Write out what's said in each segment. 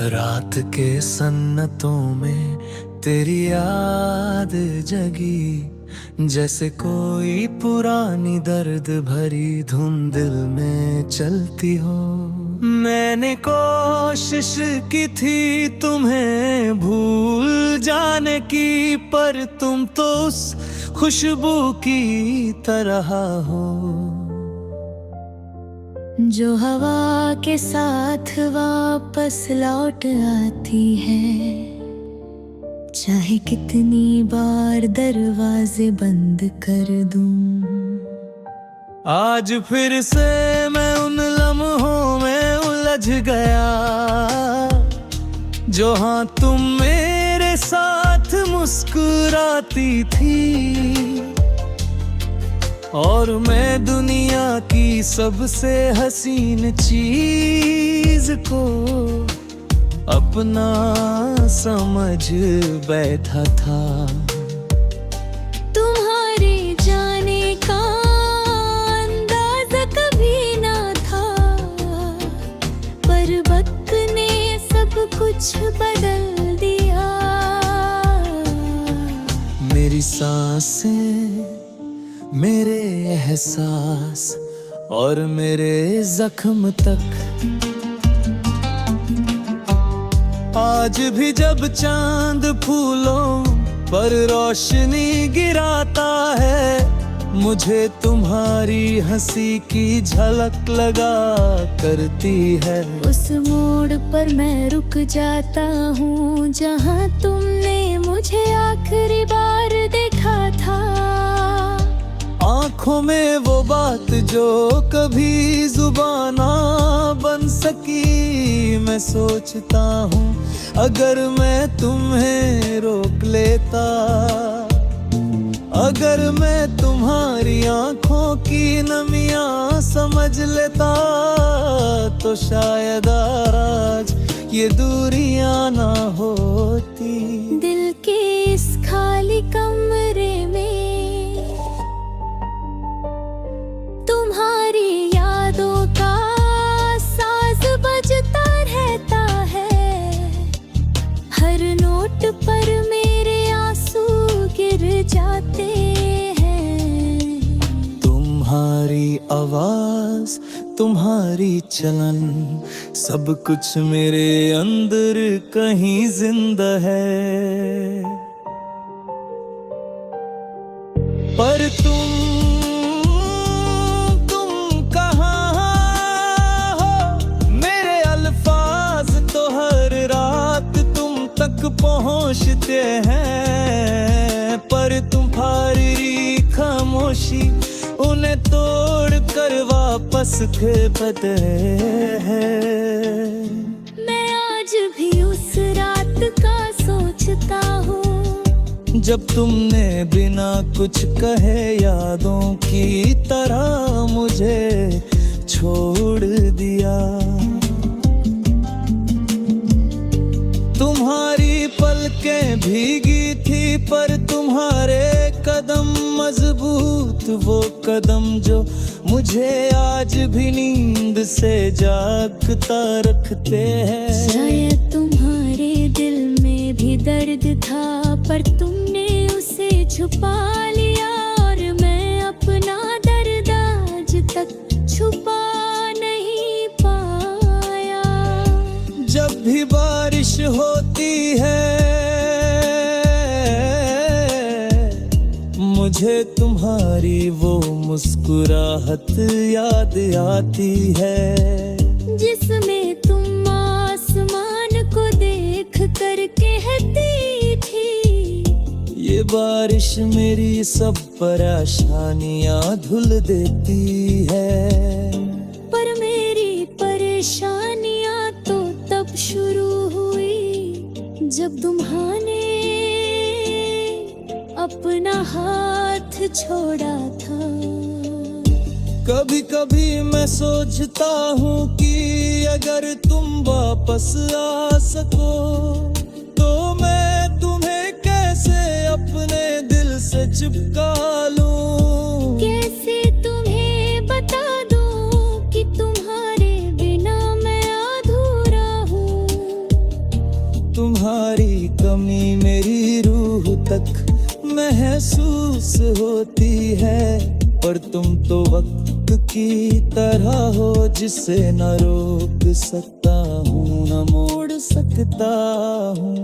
रात के सन्नतों में तेरी याद जगी, जैसे कोई पुरानी दर्द भरी धुन दिल में चलती हो। मैंने कोशिश की थी तुम्हें भूल जाने की, पर तुम तो उस खुशबू की तरह हो जो हवा के साथ वापस लौट आती है, चाहे कितनी बार दरवाजे बंद कर दूं। आज फिर से मैं उन लम्हों में उलझ गया, जो हाँ तुम मेरे साथ मुस्कुराती थी, और मैं दुनिया की सबसे हसीन चीज को अपना समझ बैठा था। तुम्हारे जाने का अंदाज़ा कभी ना था, पर वक्त ने सब कुछ बदल दिया। मेरी सांसें, मेरे एहसास और मेरे जख्म तक, आज भी जब चांद फूलों पर रोशनी गिराता है, मुझे तुम्हारी हंसी की झलक लगा करती है। उस मोड़ पर मैं रुक जाता हूँ जहाँ तुमने मुझे आखिरी बार देखा था। आँखों में वो बात जो कभी जुबान ना बन सकी, मैं सोचता हूँ अगर मैं तुम्हें रोक लेता, अगर मैं तुम्हारी आँखों की नमियाँ समझ लेता, तो शायद आज ये दूरियां ना होती। दिल के इस खाली कमरे में तुम्हारी यादों का साज बजता रहता है, हर नोट पर मेरे आंसू गिर जाते हैं। तुम्हारी आवाज, तुम्हारी चलन, सब कुछ मेरे अंदर कहीं जिंदा है, पर तुम कहाँ हो? मेरे अल्फाज तो हर रात तुम तक पहुँचते हैं, पर तुम्हारी खामोशी उन्हें तोड़ कर वापस खेपते हैं। मैं आज भी उस रात का सोचता हूँ, जब तुमने बिना कुछ कहे यादों की तरह मुझे छोड़ दिया। तुम्हारी पलकें भीगी थी, पर तुम्हारे कदम मजबूत, वो कदम जो मुझे आज भी नींद से जागता रखते हैं। शायद तुम्हारे दिल में भी दर्द था, पर तुमने उसे छुपा लिया, और मैं अपना दर्द आज तक छुपा नहीं पाया। जब भी बारिश होती है, मुझे तुम्हारी वो मुस्कुराहट याद आती है, जिसमें तुम आसमान को देख कर कहती थी, ये बारिश मेरी सब परेशानियां धुल देती है। पर मेरी परेशानियां तो तब शुरू हुई जब तुम्हारे अपना हाथ छोड़ा था। कभी कभी मैं सोचता हूँ कि अगर तुम वापस आ सको, तो मैं तुम्हें कैसे अपने दिल से चिपका लूं। कैसे तुम्हें बता दूं कि तुम्हारे बिना मैं अधूरा हूँ। तुम्हारी कमी मेरी रूह तक महसूस होती है, पर तुम तो वक्त की तरह हो जिसे न रोक सकता हूँ न मोड़ सकता हूँ।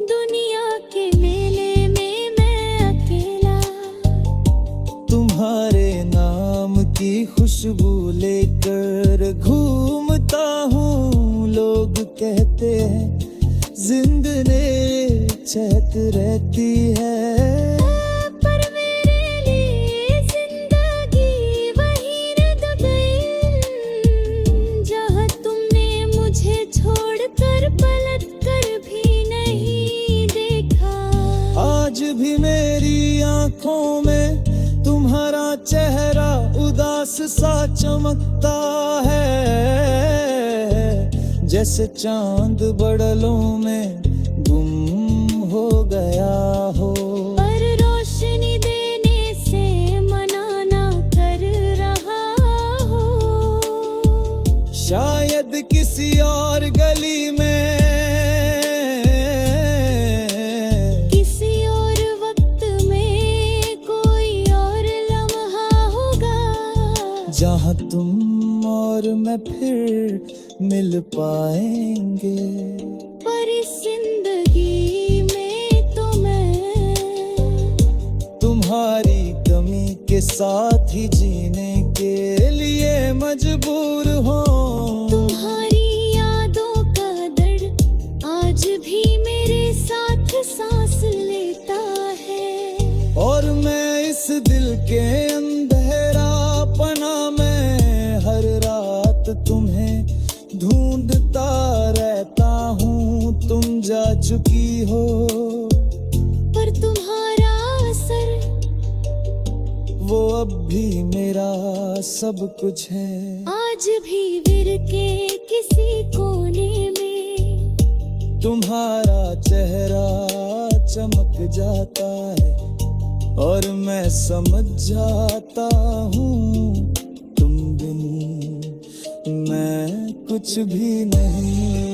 दुनिया के मेले में मैं अकेला, तुम्हारे नाम की खुशबू लेकर घूमता हूँ। लोग कहते हैं जिंदगी चहक रहती है, पर मेरे लिए जिंदगी वहीं रह गई जहाँ तुमने मुझे छोड़कर पलट कर भी नहीं देखा। आज भी मेरी आंखों में तुम्हारा चेहरा उदास सा चमकता है, जैसे चांद बदलों में गुम हो गया हो। पर रोशनी देने से मना ना कर रहा हो, शायद किसी और गली में किसी और वक्त में कोई और लम्हा होगा जहाँ तुम और मैं फिर मिल पाएंगे। पर इस जिंदगी में तो मैं तुम्हारी कमी के साथ ही जीने के लिए मजबूर हूँ। तुम्हारी यादों का दर्द आज भी मेरे साथ सांस लेता है, और मैं इस दिल के अंधेरा पना में हर रात तुम्हें ढूंढता रहता हूँ। तुम जा चुकी हो पर तुम्हारा असर वो अब भी मेरा सब कुछ है। आज भी विर के किसी कोने में तुम्हारा चेहरा चमक जाता है, और मैं समझ जाता हूँ तुम बिन मैं कुछ भी नहीं।